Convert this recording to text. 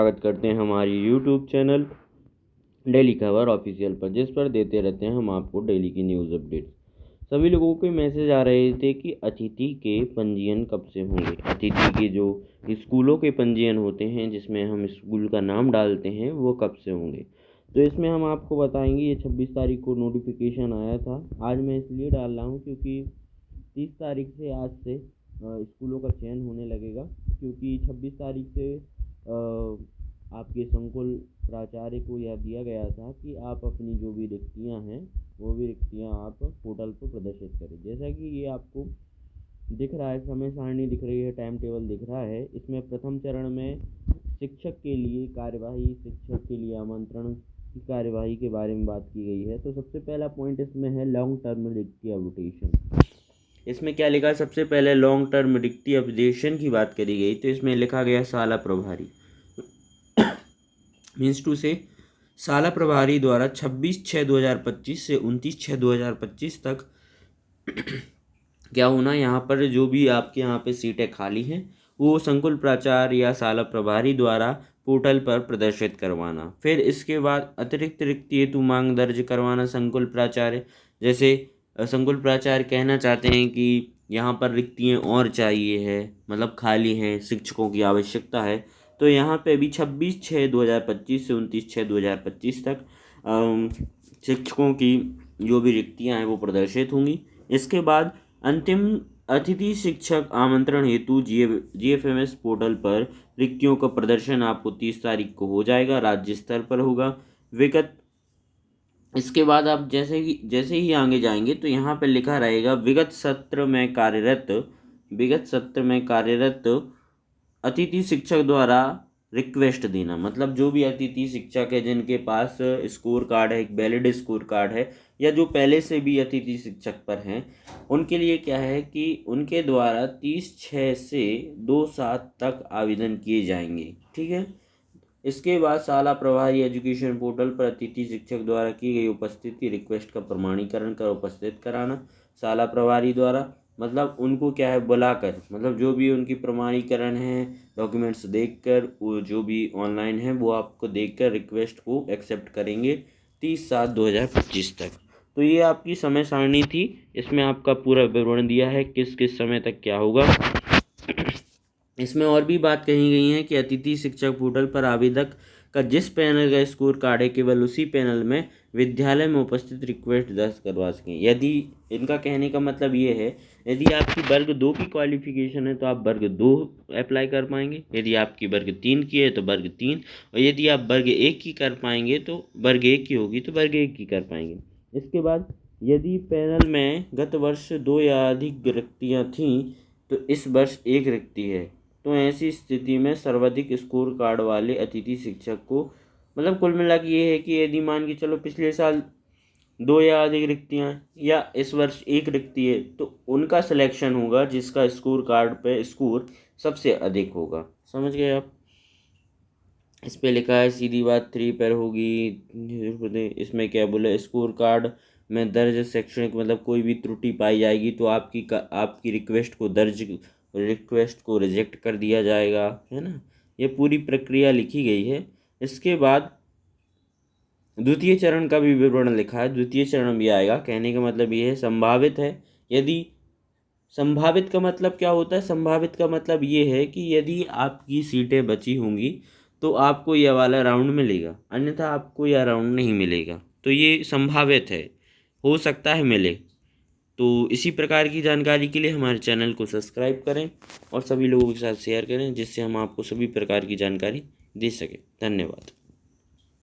स्वागत करते हैं हमारी यूट्यूब चैनल डेली खबर ऑफिशियल पर, जिस पर देते रहते हैं हम आपको डेली की न्यूज़ अपडेट। सभी लोगों के मैसेज आ रहे थे कि अतिथि के पंजीयन कब से होंगे। अतिथि के जो स्कूलों के पंजीयन होते हैं, जिसमें हम स्कूल का नाम डालते हैं, वो कब से होंगे। तो इसमें हम आपको बताएंगे। ये 26 तारीख को नोटिफिकेशन आया था। आज मैं इसलिए डाल रहा हूँ क्योंकि 30 तारीख से आज से स्कूलों का चयन होने लगेगा, क्योंकि 26 तारीख से आपके संकुल प्राचार्य को यह दिया गया था कि आप अपनी जो भी रिक्तियां हैं वो भी रिक्तियां आप पोर्टल पर प्रदर्शित करें। जैसा कि ये आपको दिख रहा है, समय सारणी दिख रही है, टाइम टेबल दिख रहा है। इसमें प्रथम चरण में शिक्षक के लिए कार्यवाही, शिक्षक के लिए आमंत्रण की कार्यवाही के बारे में बात की गई है। तो सबसे पहला पॉइंट इसमें है लॉन्ग टर्म रिक्ति अपडेशन। इसमें क्या लिखा है? सबसे पहले लॉन्ग टर्म रिक्ति अपडेशन की बात करी गई, तो इसमें लिखा गया शाला प्रभारी मीन्स टू से शाला प्रभारी द्वारा 26/6/2025 से 29/6/2025 तक क्या होना, यहाँ पर जो भी आपके यहाँ पे सीटें खाली हैं वो संकुल प्राचार्य या शाला प्रभारी द्वारा पोर्टल पर प्रदर्शित करवाना। फिर इसके बाद अतिरिक्त रिक्ति हेतु मांग दर्ज करवाना संकुल प्राचार्य। जैसे संकुल प्राचार्य कहना चाहते हैं कि यहाँ पर रिक्तियाँ और चाहिए है, मतलब खाली हैं, शिक्षकों की आवश्यकता है, तो यहाँ पे अभी 26/6/2025 से 29/6/2025 तक शिक्षकों की जो भी रिक्तियाँ हैं वो प्रदर्शित होंगी। इसके बाद अंतिम अतिथि शिक्षक आमंत्रण हेतु GFMS पोर्टल पर रिक्तियों का प्रदर्शन आपको 30 तारीख को हो जाएगा, राज्य स्तर पर होगा। इसके बाद आप जैसे ही आगे जाएंगे तो यहाँ पर लिखा रहेगा विगत सत्र में कार्यरत अतिथि शिक्षक द्वारा रिक्वेस्ट देना। मतलब जो भी अतिथि शिक्षक है जिनके पास स्कोर कार्ड है, एक वैलिड स्कोर कार्ड है, या जो पहले से भी अतिथि शिक्षक पर हैं, उनके लिए क्या है कि उनके द्वारा 30/6 से 2/7 तक आवेदन किए जाएंगे। ठीक है। इसके बाद शाला प्रभारी एजुकेशन पोर्टल पर अतिथि शिक्षक द्वारा की गई उपस्थिति रिक्वेस्ट का प्रमाणीकरण कर उपस्थित कराना शाला प्रभारी द्वारा। मतलब उनको क्या है, बुलाकर, मतलब जो भी उनकी प्रमाणीकरण है, डॉक्यूमेंट्स देखकर, वो जो भी ऑनलाइन है वो आपको देखकर रिक्वेस्ट को एक्सेप्ट करेंगे 30/7/2025 तक। तो ये आपकी समय सारणी थी। इसमें आपका पूरा विवरण दिया है किस किस समय तक क्या होगा। इसमें और भी बात कही गई है कि अतिथि शिक्षक पोर्टल पर आवेदक का जिस पैनल का स्कोर कार्ड है, केवल उसी पैनल में विद्यालय में उपस्थित रिक्वेस्ट दर्ज करवा सकें। यदि इनका कहने का मतलब ये है, यदि आपकी वर्ग 2 की क्वालिफिकेशन है तो आप वर्ग 2 अप्लाई कर पाएंगे, यदि आपकी वर्ग 3 की है तो वर्ग 3, और यदि आप वर्ग 1 की कर पाएंगे तो वर्ग 1 की होगी तो वर्ग 1 की कर पाएंगे। इसके बाद यदि पैनल में गत वर्ष 2 या अधिक रिक्तियाँ थीं तो इस वर्ष 1 रिक्ति है, तो ऐसी स्थिति में सर्वाधिक स्कोर कार्ड वाले अतिथि शिक्षक को, मतलब कुल मिला के ये है कि यदि मान के चलो पिछले साल 2 या अधिक रिक्तियाँ या इस वर्ष 1 रिक्ति है, तो उनका सिलेक्शन होगा जिसका स्कोर कार्ड पे स्कोर सबसे अधिक होगा। समझ गए आप? इस पे लिखा है सीधी बात 3 पर होगी। इसमें क्या बोले, स्कोर कार्ड में दर्ज शैक्षणिक, मतलब कोई भी त्रुटि पाई जाएगी तो आपकी रिक्वेस्ट को रिजेक्ट कर दिया जाएगा, है ना। ये पूरी प्रक्रिया लिखी गई है। इसके बाद द्वितीय चरण का भी विवरण लिखा है, द्वितीय चरण भी आएगा। कहने का मतलब ये है संभावित है। यदि संभावित का मतलब क्या होता है? संभावित का मतलब ये है कि यदि आपकी सीटें बची होंगी तो आपको यह वाला राउंड मिलेगा, अन्यथा आपको यह राउंड नहीं मिलेगा। तो ये संभावित है, हो सकता है मिले। तो इसी प्रकार की जानकारी के लिए हमारे चैनल को सब्सक्राइब करें और सभी लोगों के साथ शेयर करें, जिससे हम आपको सभी प्रकार की जानकारी दे सकें। धन्यवाद।